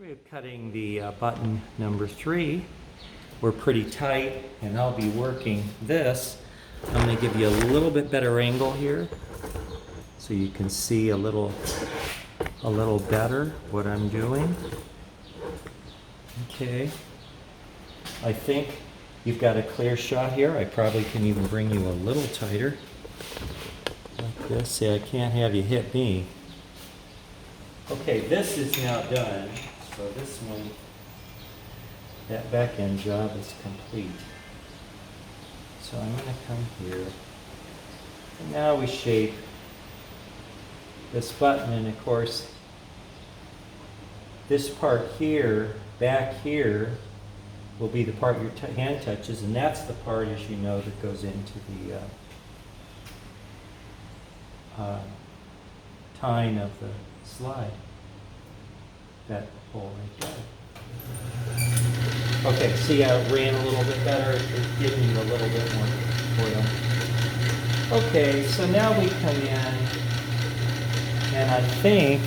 We're cutting the button number 3. We're pretty tight, and I'll be working this. I'm going to give you a little bit better angle here so you can see a little better what I'm doing. Okay. I think you've got a clear shot here. I probably can even bring you a little tighter. Like this. See, I can't have you hit me. Okay, this is now done. So this one, that back end job is complete. So I'm going to come here. And now we shape this button, and of course, this part here, back here, will be the part your hand touches, and that's the part, as you know, that goes into the tine of the slide. That hole right there. Okay, see how it ran a little bit better? It's giving you a little bit more oil. Okay, so now we come in, and I think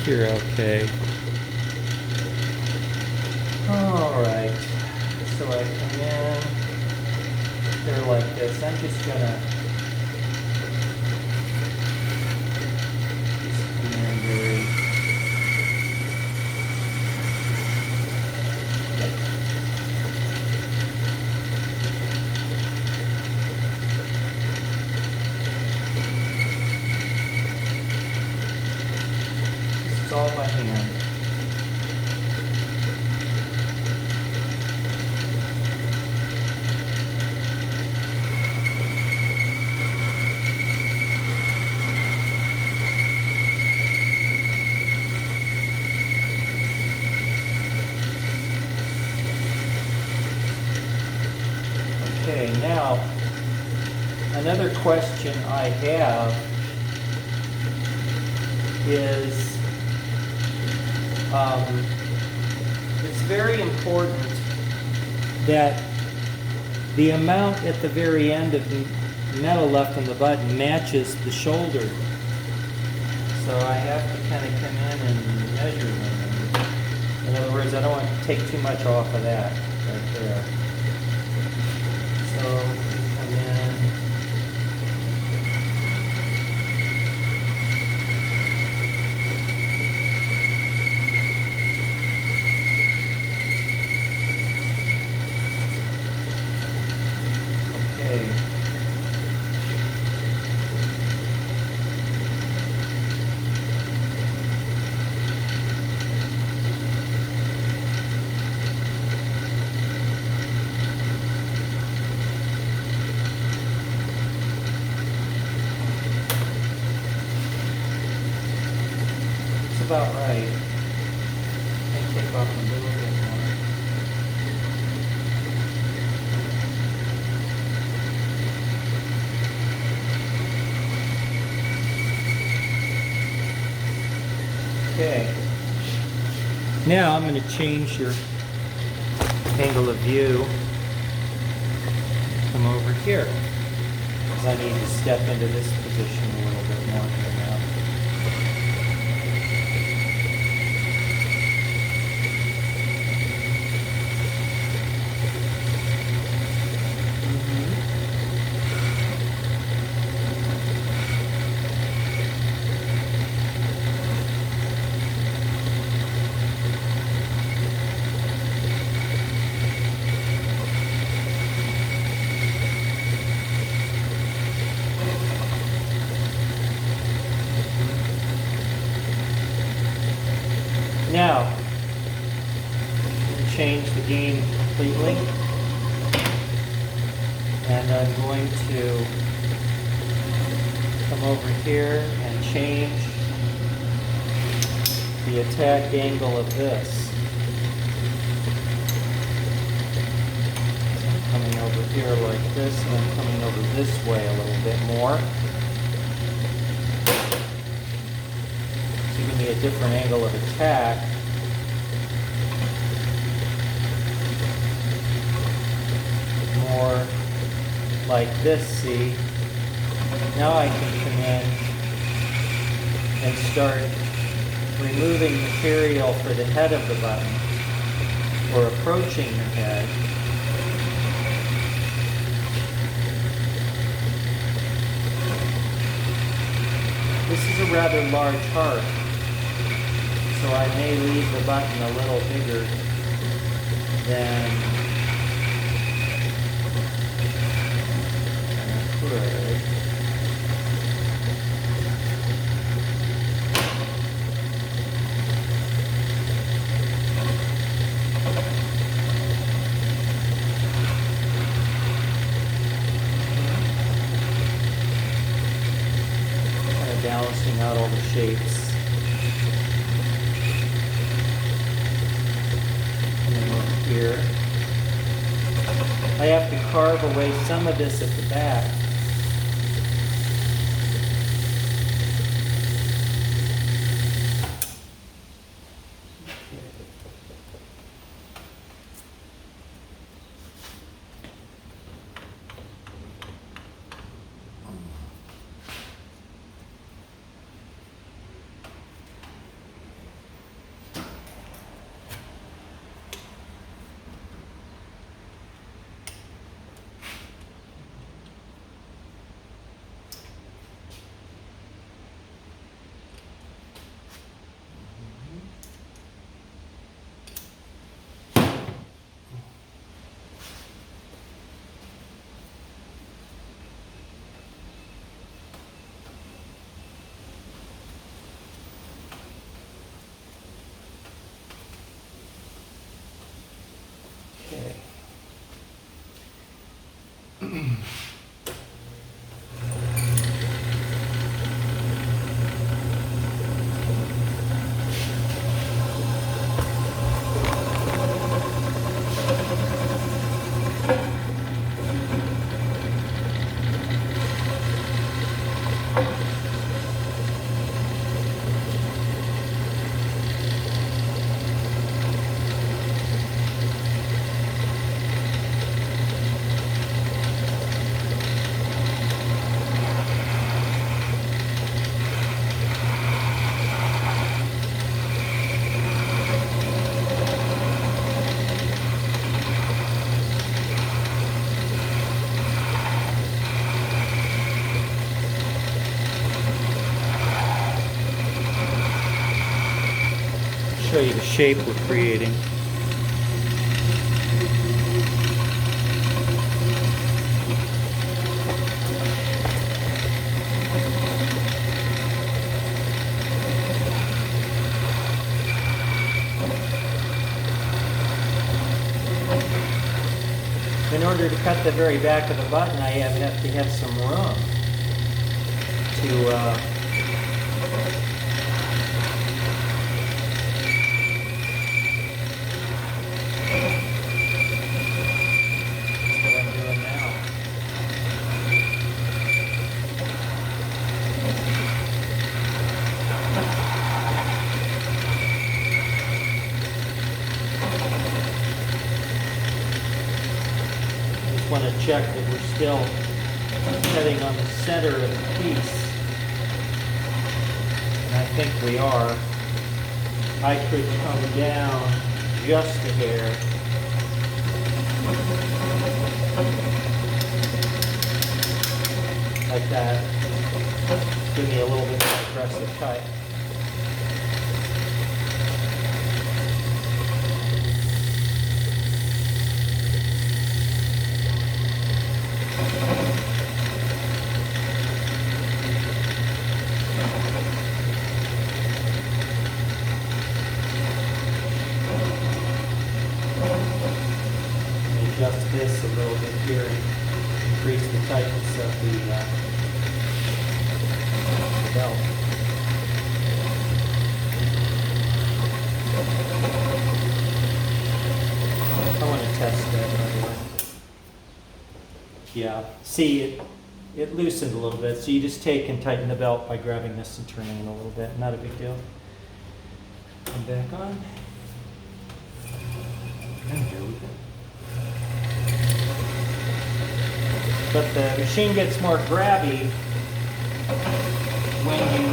you're okay. Alright, so I come in here like this. I'm just gonna all by hand. Okay, now another question I have is it's very important that the amount at the very end of the metal left on the button matches the shoulder. So I have to kind of come in and measure them. In other words, I don't want to take too much off of that right there. So come in. About right. I take off a little bit more. Okay. Now I'm going to change your angle of view. Come over here, because I need to step into this position a little bit more here now. Now, change the gain completely, and I'm going to come over here and change the attack angle of this. So I'm coming over here like this, and I'm coming over this way a little bit more. Giving me a different angle of attack. More like this, see? Now I can come in and start removing material for the head of the button, or approaching the head. This is a rather large harp, so I may leave the button a little bigger than I could. Balancing out all the shapes. And then over here, I have to carve away some of this at the back. Okay. Show you the shape we're creating. In order to cut the very back of the button, I have to have some room to want to check that we're still heading on the center of the piece. And I think we are. I could come down just a hair. Like that. Give me a little bit more aggressive cut. Adjust this a little bit here and increase the tightness of the belt. I want to test that anyway. Yeah, see it loosened a little bit, so you just take and tighten the belt by grabbing this and turning it a little bit. Not a big deal. Come back on. And here we go. But the machine gets more grabby when you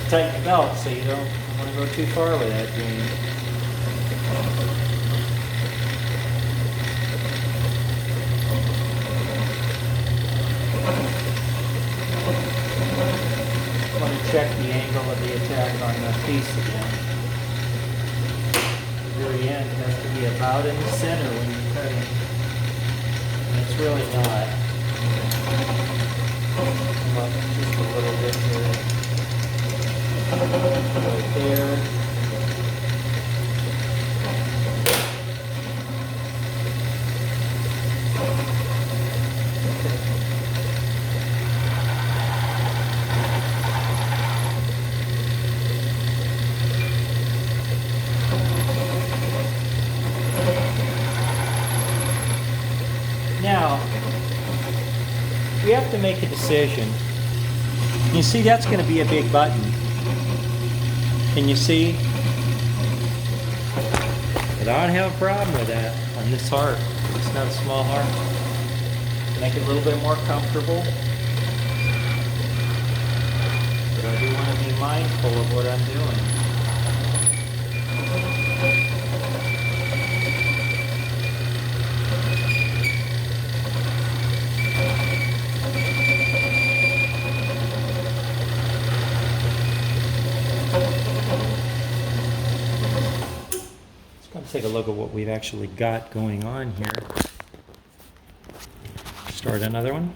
tighten your belt so you don't want to go too far with that gain. I want to check the angle of the attack on the piece again. The very end has to be about in the center when you're cutting. And it's really not. Come up just a little bit here. Right there. Now, we have to make a decision. You see, that's going to be a big button. Can you see? But I don't have a problem with that on this harp. It's not a small harp. Make it a little bit more comfortable. But I do want to be mindful of what I'm doing. Take a look at what we've actually got going on here. Start another one.